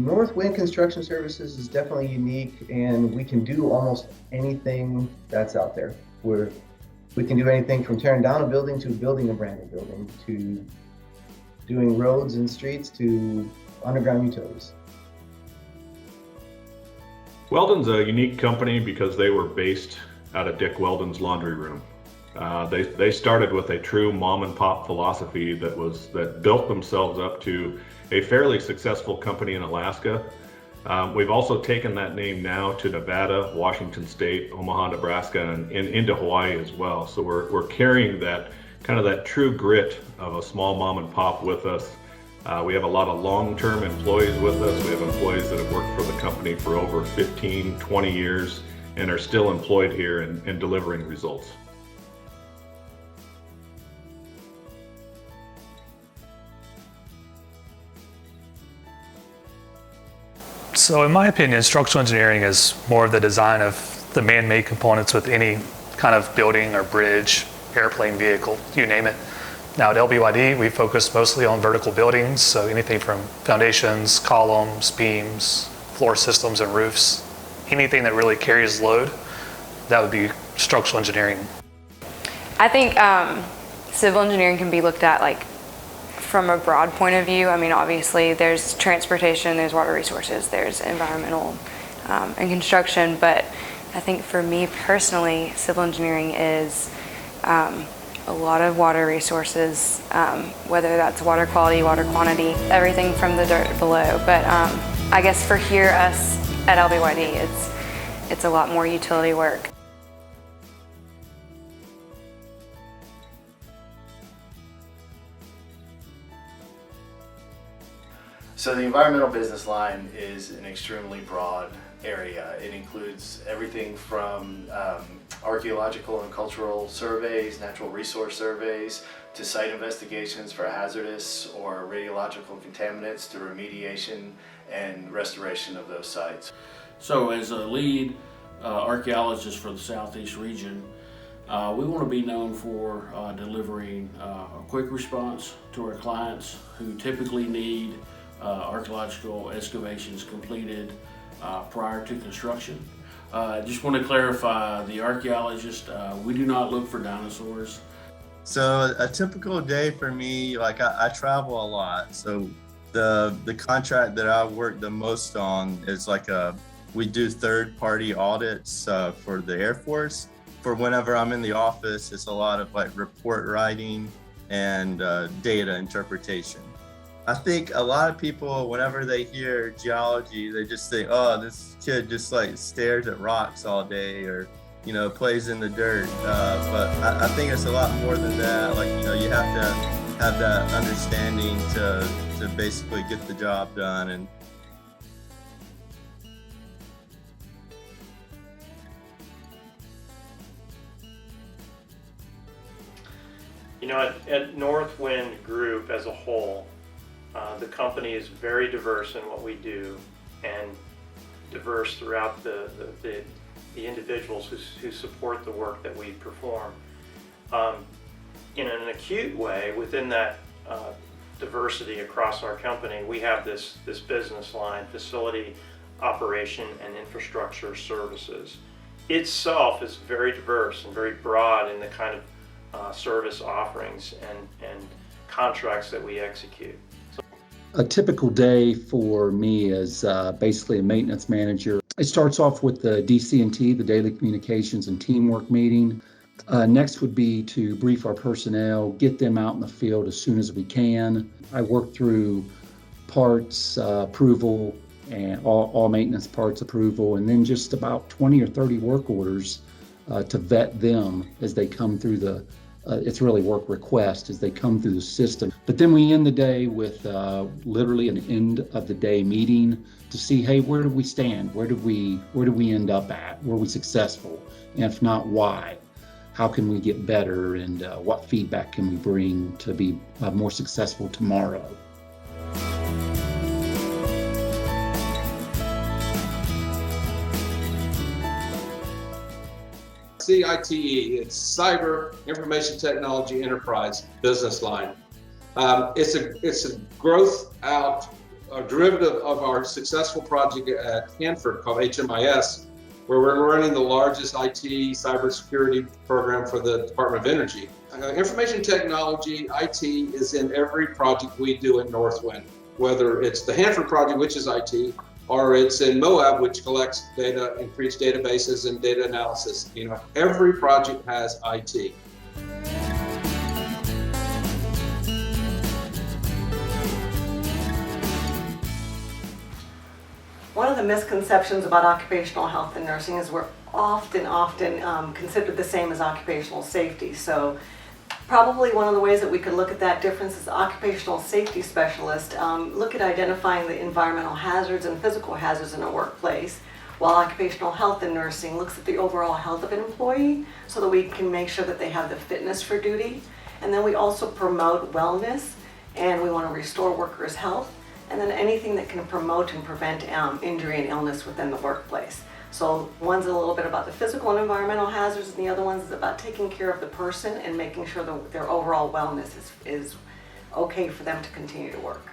North Wind Construction Services is definitely unique, and we can do almost anything that's out there. We can do anything from tearing down a building to building a brand new building, to doing roads and streets, to underground utilities. Weldon's a unique company because they were based out of Dick Weldon's laundry room. They started with a true mom and pop philosophy that built themselves up to a fairly successful company in Alaska. We've also taken that name now to Nevada, Washington State, Omaha, Nebraska, and into Hawaii as well. So we're carrying that kind of that true grit of a small mom and pop with us. We have a lot of long-term employees with us. We have employees that have worked for the company for over 15, 20 years and are still employed here and delivering results. So in my opinion, structural engineering is more of the design of the man-made components with any kind of building or bridge, airplane, vehicle, you name it. Now at LBYD, we focus mostly on vertical buildings, so anything from foundations, columns, beams, floor systems, and roofs. Anything that really carries load, that would be structural engineering. I think civil engineering can be looked at like from a broad point of view. I mean, obviously there's transportation, there's water resources, there's environmental and construction, but I think for me personally, civil engineering is a lot of water resources, whether that's water quality, water quantity, everything from the dirt below. But I guess for here, us at LBYD, it's a lot more utility work. So the environmental business line is an extremely broad area. It includes everything from archaeological and cultural surveys, natural resource surveys, to site investigations for hazardous or radiological contaminants, to remediation and restoration of those sites. So as a lead archaeologist for the Southeast region, we want to be known for delivering a quick response to our clients who typically need archaeological excavations completed prior to construction. Just want to clarify, the archaeologist, we do not look for dinosaurs. So a typical day for me, like I travel a lot. So the contract that I work the most on is we do third-party audits for the Air Force. For whenever I'm in the office, it's a lot of like report writing and data interpretation. I think a lot of people, whenever they hear geology, they just think, oh, this kid just like stares at rocks all day or, plays in the dirt. But I think it's a lot more than that. You have to have that understanding to basically get the job done. And at Northwind Group as a whole, the company is very diverse in what we do and diverse throughout the individuals who support the work that we perform. In an acute way, within that diversity across our company, we have this business line, facility operation and infrastructure services. Itself is very diverse and very broad in the kind of service offerings and contracts that we execute. A typical day for me is basically a maintenance manager. It starts off with the DC&T, the daily communications and teamwork meeting. Next would be to brief our personnel, get them out in the field as soon as we can. I work through parts approval and all maintenance parts approval, and then just about 20 or 30 work orders to vet them as they come through it's really work request as they come through the system. But then we end the day with literally an end of the day meeting to see, hey, where did we stand? Where did we end up at? Were we successful? And if not, why? How can we get better? And what feedback can we bring to be more successful tomorrow? CITE, it's Cyber Information Technology Enterprise business line. It's a growth out a derivative of our successful project at Hanford called HMIS, where we're running the largest IT cybersecurity program for the Department of Energy. Information technology, IT, is in every project we do in Northwind, whether it's the Hanford project, which is IT, or it's in Moab, which collects data and creates databases and data analysis. You know, every project has IT. One of the misconceptions about occupational health and nursing is we're often considered the same as occupational safety. So probably one of the ways that we could look at that difference is occupational safety specialist look at identifying the environmental hazards and physical hazards in a workplace, while occupational health and nursing looks at the overall health of an employee so that we can make sure that they have the fitness for duty. And then we also promote wellness, and we want to restore workers' health, and then anything that can promote and prevent injury and illness within the workplace. So one's a little bit about the physical and environmental hazards, and the other one's about taking care of the person and making sure that their overall wellness is okay for them to continue to work.